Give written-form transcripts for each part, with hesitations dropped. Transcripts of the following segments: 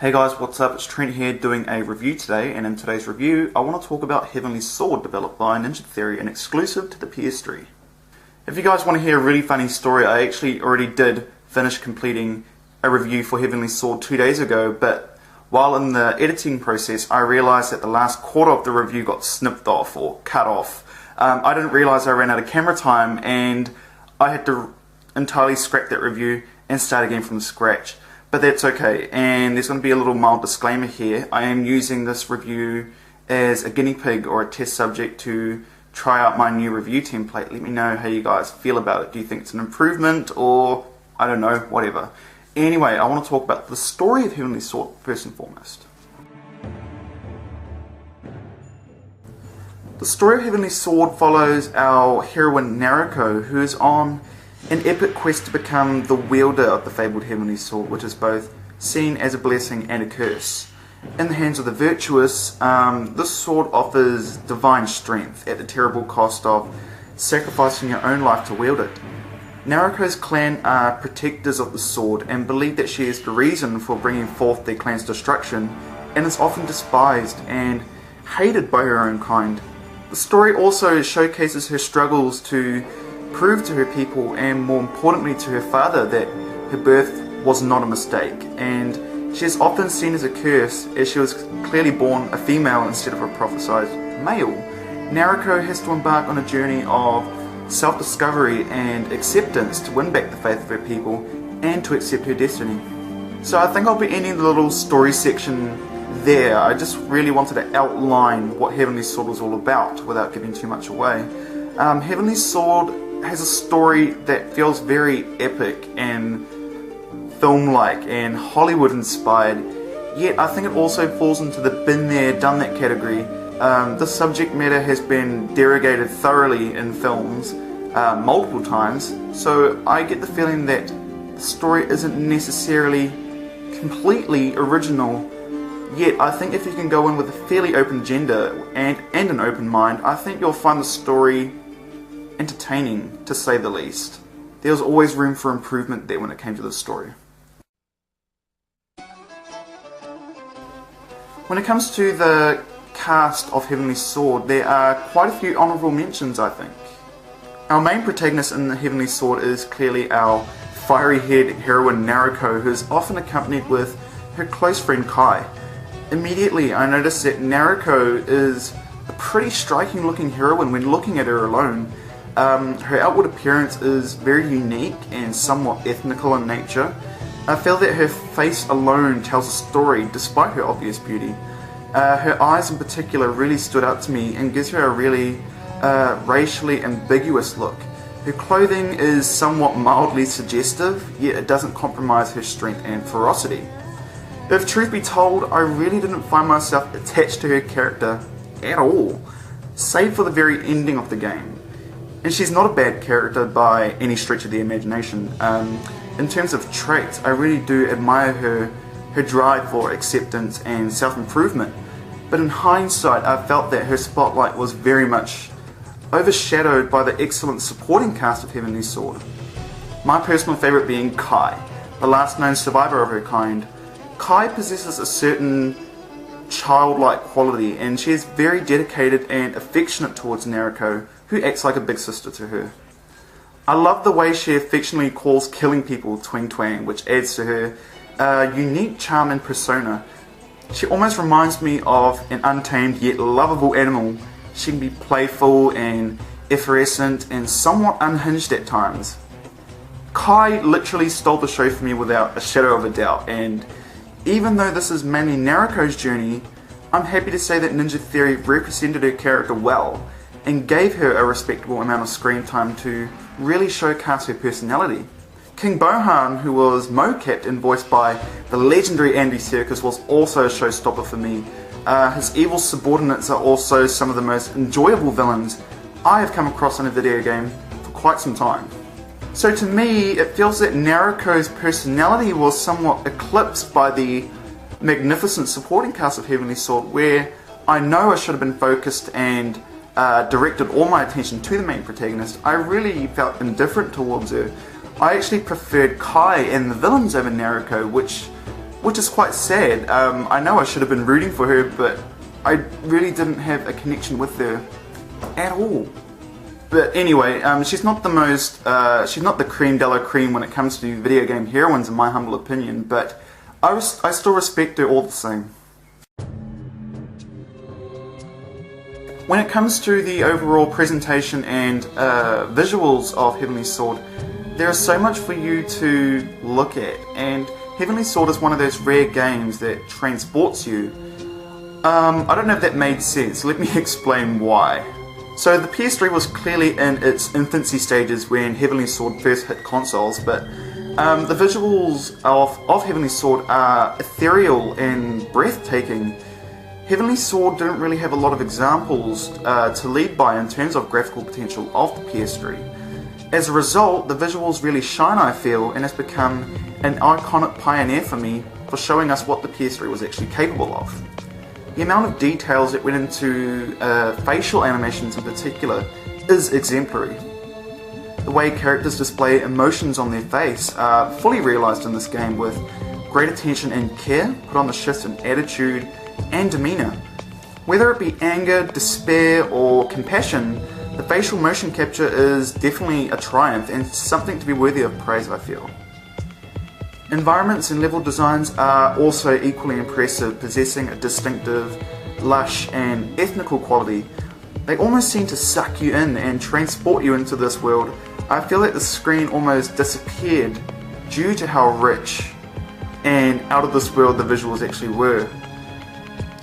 Hey guys, what's up? It's Trent here doing a review today, and in today's review I want to talk about Heavenly Sword developed by Ninja Theory and exclusive to the PS3. If you guys want to hear a really funny story, I actually already did finish completing a review for Heavenly Sword 2 days ago, but while in the editing process I realised that the last quarter of the review got snipped off or cut off. I didn't realise I ran out of camera time and I had to entirely scrap that review and start again from scratch. But that's okay, and there's going to be a little mild disclaimer here. I am using this review as a guinea pig or a test subject to try out my new review template. Let me know how you guys feel about it. Do you think it's an improvement or, I don't know, whatever. Anyway, I want to talk about the story of Heavenly Sword first and foremost. The story of Heavenly Sword follows our heroine Naruko, who is on an epic quest to become the wielder of the fabled Heavenly Sword, which is both seen as a blessing and a curse. In the hands of the virtuous, this sword offers divine strength at the terrible cost of sacrificing your own life to wield it. Naruko's clan are protectors of the sword and believe that she is the reason for bringing forth their clan's destruction, and is often despised and hated by her own kind. The story also showcases her struggles to prove to her people, and more importantly to her father, that her birth was not a mistake, and she is often seen as a curse as she was clearly born a female instead of a prophesied male. Naruko has to embark on a journey of self-discovery and acceptance to win back the faith of her people and to accept her destiny. So I think I'll be ending the little story section there. I just really wanted to outline what Heavenly Sword was all about without giving too much away. Heavenly Sword has a story that feels very epic and film-like and Hollywood-inspired, yet I think it also falls into the been there, done that category. The subject matter has been derogated thoroughly in films multiple times, so I get the feeling that the story isn't necessarily completely original, yet I think if you can go in with a fairly open agenda and an open mind, I think you'll find the story entertaining, to say the least. There was always room for improvement there when it came to this story. When it comes to the cast of Heavenly Sword, there are quite a few honourable mentions, I think. Our main protagonist in the Heavenly Sword is clearly our fiery-haired heroine Naruko, who is often accompanied with her close friend Kai. Immediately I noticed that Naruko is a pretty striking looking heroine when looking at her alone. Her outward appearance is very unique and somewhat ethnical in nature. I feel that her face alone tells a story despite her obvious beauty. Her eyes in particular really stood out to me and gives her a really racially ambiguous look. Her clothing is somewhat mildly suggestive, yet it doesn't compromise her strength and ferocity. If truth be told, I really didn't find myself attached to her character at all, save for the very ending of the game. And she's not a bad character by any stretch of the imagination. In terms of traits, I really do admire her drive for acceptance and self-improvement. But in hindsight, I felt that her spotlight was very much overshadowed by the excellent supporting cast of Heavenly Sword. My personal favourite being Kai, the last known survivor of her kind. Kai possesses a certain childlike quality, and she is very dedicated and affectionate towards Naruko, who acts like a big sister to her. I love the way she affectionately calls killing people Twing Twang, which adds to her unique charm and persona. She almost reminds me of an untamed yet lovable animal. She can be playful and effervescent and somewhat unhinged at times. Kai literally stole the show for me without a shadow of a doubt, and even though this is mainly Naruko's journey, I'm happy to say that Ninja Theory represented her character well and gave her a respectable amount of screen time to really showcase her personality. King Bohan, who was mocapped and voiced by the legendary Andy Serkis, was also a showstopper for me. His evil subordinates are also some of the most enjoyable villains I have come across in a video game for quite some time. So to me, it feels that Naruko's personality was somewhat eclipsed by the magnificent supporting cast of Heavenly Sword, where I know I should have been focused and directed all my attention to the main protagonist. I really felt indifferent towards her. I actually preferred Kai and the villains over Naruko, which which is quite sad. I know I should have been rooting for her, but I really didn't have a connection with her at all. But anyway, she's not the most, she's not the creme de la creme when it comes to video game heroines in my humble opinion, but I still respect her all the same. When it comes to the overall presentation and visuals of Heavenly Sword, there is so much for you to look at, and Heavenly Sword is one of those rare games that transports you. I don't know if that made sense. Let me explain why. So the PS3 was clearly in its infancy stages when Heavenly Sword first hit consoles, but the visuals of Heavenly Sword are ethereal and breathtaking. Heavenly Sword didn't really have a lot of examples to lead by in terms of graphical potential of the PS3. As a result, the visuals really shine, I feel, and has become an iconic pioneer for me for showing us what the PS3 was actually capable of. The amount of details that went into facial animations in particular is exemplary. The way characters display emotions on their face are fully realised in this game, with great attention and care put on the shifts in attitude and demeanour. Whether it be anger, despair or compassion, the facial motion capture is definitely a triumph and something to be worthy of praise, I feel. Environments and level designs are also equally impressive, possessing a distinctive, lush and ethnical quality. They almost seem to suck you in and transport you into this world. I feel like the screen almost disappeared due to how rich and out of this world the visuals actually were.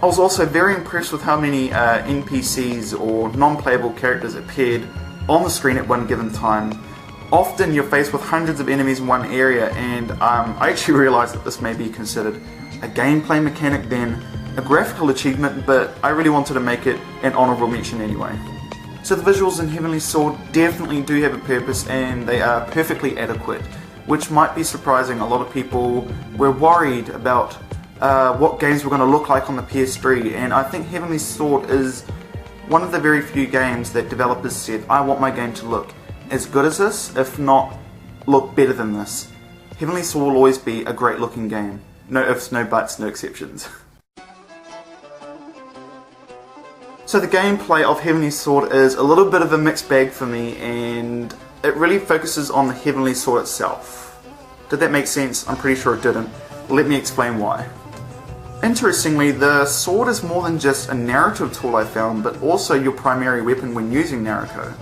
I was also very impressed with how many NPCs or non-playable characters appeared on the screen at one given time. Often you're faced with hundreds of enemies in one area, and I actually realised that this may be considered a gameplay mechanic than a graphical achievement, but I really wanted to make it an honourable mention anyway. So the visuals in Heavenly Sword definitely do have a purpose, and they are perfectly adequate, which might be surprising. A lot of people were worried about what games were going to look like on the PS3, and I think Heavenly Sword is one of the very few games that developers said, I want my game to look as good as this, if not look better than this. Heavenly Sword will always be a great looking game. No ifs, no buts, no exceptions. So the gameplay of Heavenly Sword is a little bit of a mixed bag for me, and it really focuses on the Heavenly Sword itself. Did that make sense? I'm pretty sure it didn't. Let me explain why. Interestingly, the sword is more than just a narrative tool, I found, but also your primary weapon when using Nariko.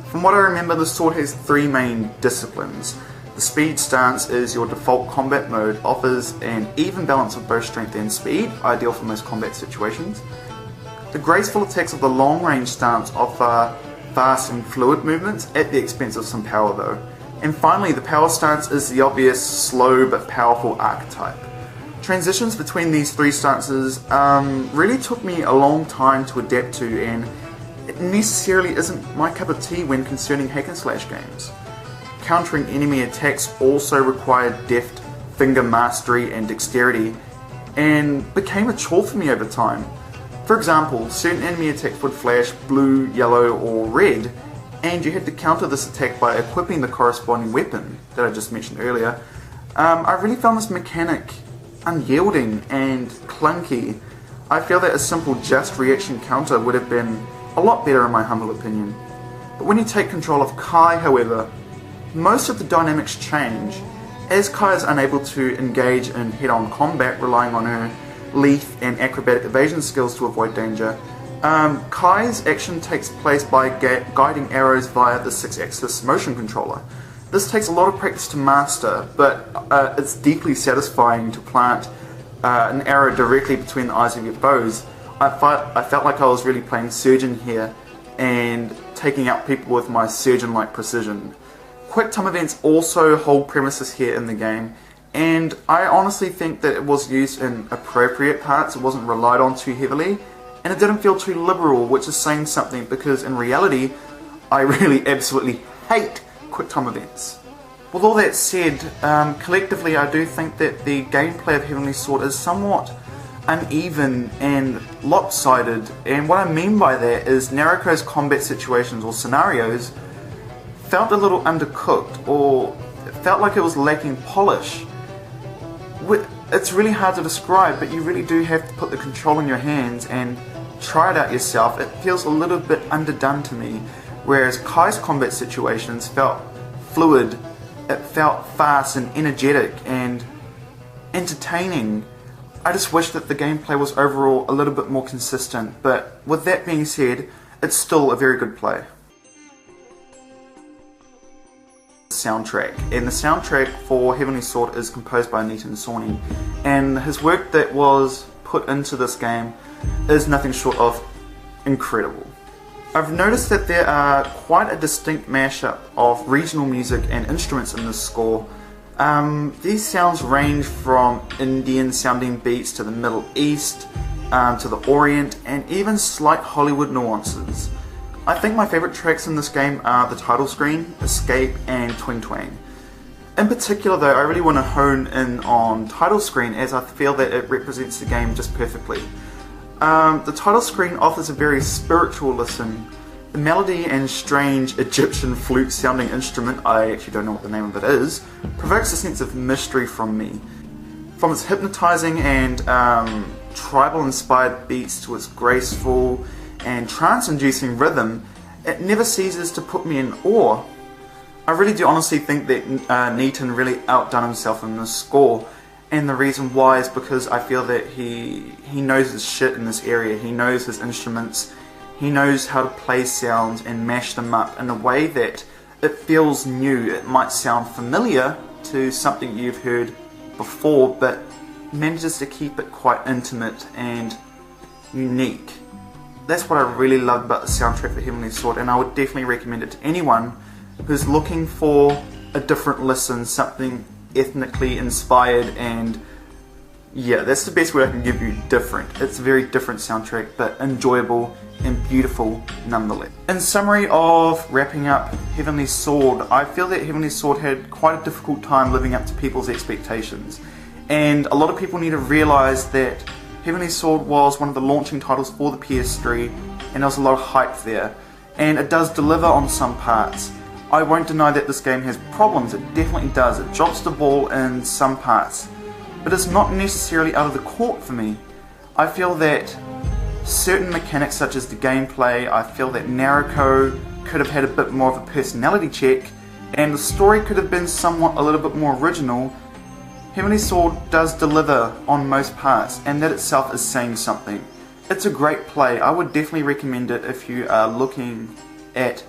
From what I remember, the sword has three main disciplines. The speed stance is your default combat mode, offers an even balance of both strength and speed, ideal for most combat situations. The graceful attacks of the long range stance offer fast and fluid movements at the expense of some power though. And finally, the power stance is the obvious slow but powerful archetype. Transitions between these three stances really took me a long time to adapt to, and it necessarily isn't my cup of tea when concerning hack and slash games. Countering enemy attacks also required deft finger mastery and dexterity, and became a chore for me over time. For example, certain enemy attacks would flash blue, yellow or red, and you had to counter this attack by equipping the corresponding weapon that I just mentioned earlier. I really found this mechanic unyielding and clunky. I feel that a simple just reaction counter would have been a lot better in my humble opinion. But when you take control of Kai, however, most of the dynamics change, as Kai is unable to engage in head-on combat, relying on her leaf and acrobatic evasion skills to avoid danger. Kai's action takes place by guiding arrows via the 6-axis motion controller. This takes a lot of practice to master, but it's deeply satisfying to plant an arrow directly between the eyes of your foes. I felt like I was really playing surgeon here and taking out people with my surgeon-like precision. Quick time events also hold premises here in the game, and I honestly think that it was used in appropriate parts. It wasn't relied on too heavily, and it didn't feel too liberal, which is saying something, because in reality I really absolutely hate quick time events. With all that said, collectively I do think that the gameplay of Heavenly Sword is somewhat uneven and lopsided, and what I mean by that is Nariko's combat situations or scenarios felt a little undercooked, or felt like it was lacking polish. It's really hard to describe, but you really do have to put the control in your hands and try it out yourself. It feels a little bit underdone to me, whereas Kai's combat situations felt fluid, it felt fast and energetic and entertaining. I just wish that the gameplay was overall a little bit more consistent, but with that being said, it's still a very good play. Soundtrack, and the soundtrack for Heavenly Sword is composed by Nitin Sawhney, and his work that was put into this game is nothing short of incredible. I've noticed that there are quite a distinct mashup of regional music and instruments in this score. These sounds range from Indian sounding beats to the Middle East, to the Orient, and even slight Hollywood nuances. I think my favourite tracks in this game are the title screen, Escape, and Twing Twang. In particular though, I really want to hone in on title screen, as I feel that it represents the game just perfectly. The title screen offers a very spiritual listen. The melody and strange Egyptian flute sounding instrument, I actually don't know what the name of it is, provokes a sense of mystery from me. From its hypnotizing and tribal inspired beats to its graceful and trance-inducing rhythm, it never ceases to put me in awe. I really do honestly think that Nitin really outdone himself in this score, and the reason why is because I feel that he knows his shit in this area. He knows his instruments, he knows how to play sounds and mash them up in a way that it feels new. It might sound familiar to something you've heard before, but manages to keep it quite intimate and unique. That's what I really love about the soundtrack for Heavenly Sword, and I would definitely recommend it to anyone who's looking for a different listen, something ethnically inspired, and yeah, that's the best word I can give you, different. It's a very different soundtrack, but enjoyable and beautiful nonetheless. In summary of wrapping up Heavenly Sword, I feel that Heavenly Sword had quite a difficult time living up to people's expectations, and a lot of people need to realise that Heavenly Sword was one of the launching titles for the PS3, and there was a lot of hype there, and it does deliver on some parts. I won't deny that this game has problems, it definitely does. It drops the ball in some parts, but it's not necessarily out of the court for me. I feel that certain mechanics such as the gameplay, I feel that Naruko could have had a bit more of a personality check, and the story could have been somewhat a little bit more original. Heavenly Sword does deliver on most parts, and that itself is saying something. It's a great play. I would definitely recommend it if you are looking at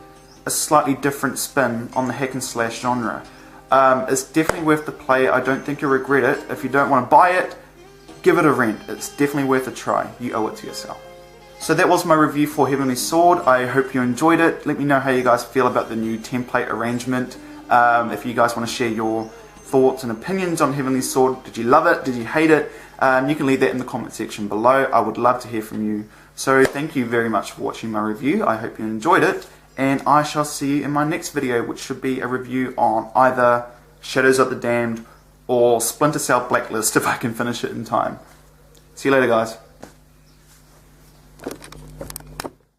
a slightly different spin on the hack and slash genre. It's definitely worth the play. I don't think you'll regret it. If you don't want to buy it, give it a rent. It's definitely worth a try. You owe it to yourself. So that was my review for Heavenly Sword. I hope you enjoyed it. Let me know how you guys feel about the new template arrangement. If you guys want to share your thoughts and opinions on Heavenly Sword. Did you love it? Did you hate it? You can leave that in the comment section below. I would love to hear from you. So thank you very much for watching my review. I hope you enjoyed it, and I shall see you in my next video, which should be a review on either Shadows of the Damned or Splinter Cell Blacklist if I can finish it in time. See you later, guys.